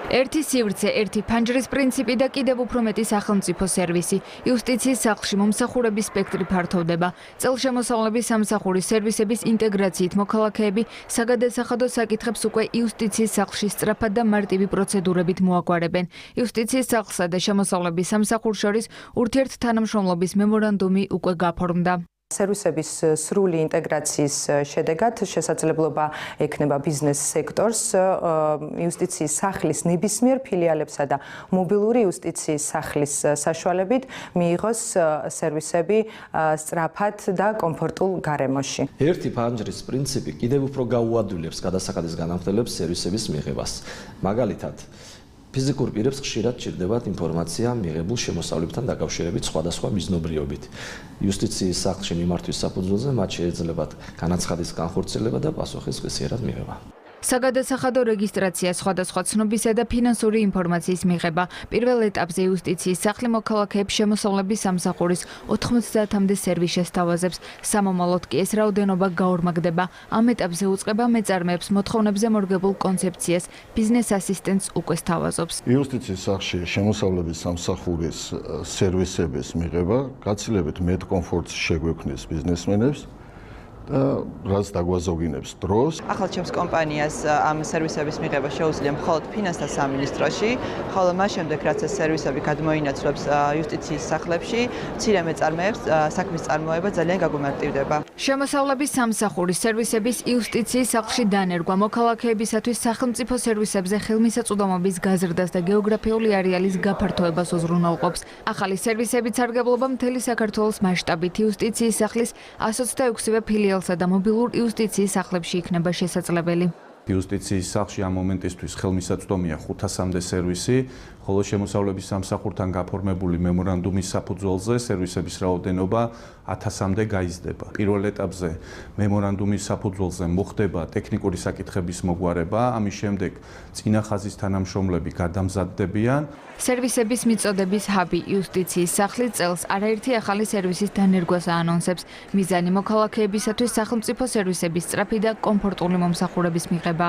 ერთი სივრცე, ერთი ფანჯრის პრინციპი და კიდევ უფრო მეტი სახელმწიფო სერვისი. იუსტიციის სახლში მომსახურების სპექტრი ფართოვდება. წელშემოსავლების სამსახურის სერვისების ინტეგრაციით მოქალაქეები საგადასახადო საკითხებს უკვე იუსტიციის სახლში სწრაფად და მარტივი პროცედურებით მოაგვარებენ. იუსტიციის სახლსა და შემოსავლების სამსახურს შორის ურთიერთთანამშრომლობის მემორანდუმი უკვე გაფორმდა. სერვისების სრული ინტეგრაციის შედეგად შესაძლებლობა ექნება ბიზნეს სექტორს იუსტიციის სახლის ნებისმიერ ფილიალებსა და მობილური იუსტიციის სახლის საშუალებით მიიღოს სერვისები სწრაფად და კომფორტულ გარემოში. ერთი ფანჯრის პრინციპი კიდევ უფრო გაუადვილებს გადასახადის განახორციელებს სერვისების მიღებას. მაგალითად, ფიზიკურ პირებს ხშირად ჭირდებათ ინფორმაცია მიღებულ შემოსავლებთან დაკავშირებით სხვადასხვა მიზნობრიობით. იუსტიციის სახლში მიმართვის საფუძველზე მათ შეეძლებათ განაცხადის განხორციელება და პასუხის ღირსიერად მიღება. საგადასახადო რეგისტრაცია, სხვადასხვა ცნობისა და ფინანსური ინფორმაციის მიღება. პირველ ეტაპზე იუსტიციის სახლი მოქალაქეებს შემოსავლების სამსახურის 90-მდე სერვისს შესთავაზებს. სამომავლოდ კი ეს რაოდენობა გაორმაგდება. ამ ეტაპზე უწყება მეწარმეებს მოთხოვნებზე მორგებულ კონცეფციას. ბიზნეს ასისტენტს უკვე სთავაზობს. იუსტიციის სახლში შემოსავლების სამსახურის სერვისების მიღება გაცილებით მეტ კომფორტს შეგვექმნის ბიზნესმენებს. რაც დაგვაზოგინებს დროს. ახალ ჩემს კომპანიას ამ სერვისების მიღება შეუძლია მხოლოდ ფინანსთა სამინისტროში, ხოლო მას შემდეგ რაც ეს სერვისები გადმოინაცვლებს იუსტიციის სახლებში, მცირე მეწარმეებს საქმის წარმოება ძალიან გაგვიმარტივდება. შემოსავლების სამსახურის სერვისების იუსტიციის სახლში დანერგვა მოქალაქეებისათვის სახელმწიფო სერვისებზე ხელმისაწვდომობის გაზრდას და გეოგრაფიული არეალის გაფართოებას უზრუნველყოფს. ახალი სერვისების სარგებლობა მთელი საქართველოს მასშტაბით იუსტიციის სახლის 126-ვე ფილიალ და მობილურ იუსტიციის სახლებში იქნება შესაძლებელი. იუსტიციის სახლში ამ მომენტისთვის ხელმისაწვდომია 500-მდე სერვისი, ხოლო შემოსავლების სამსახურთან გაფორმებული მემორანდუმის საფუძველზე სერვისების რაოდენობა 1000-მდე გაიზრდება. პირველ ეტაპზე მემორანდუმის საფუძველზე მოხდება ტექნიკური საკითხების მოგვარება, ამის შემდეგ წინა ხაზის თანამშრომლები გადამზადდებიან. სერვისების მიწოდების ჰაბი იუსტიციის სახლი წელს არაერთი ახალი სერვისის დანერგვას აანონსებს. მიზანი მოქალაქეებისათვის სახელმწიფო სერვისების სწრაფი და კომფორტული მომსახურების მიღება.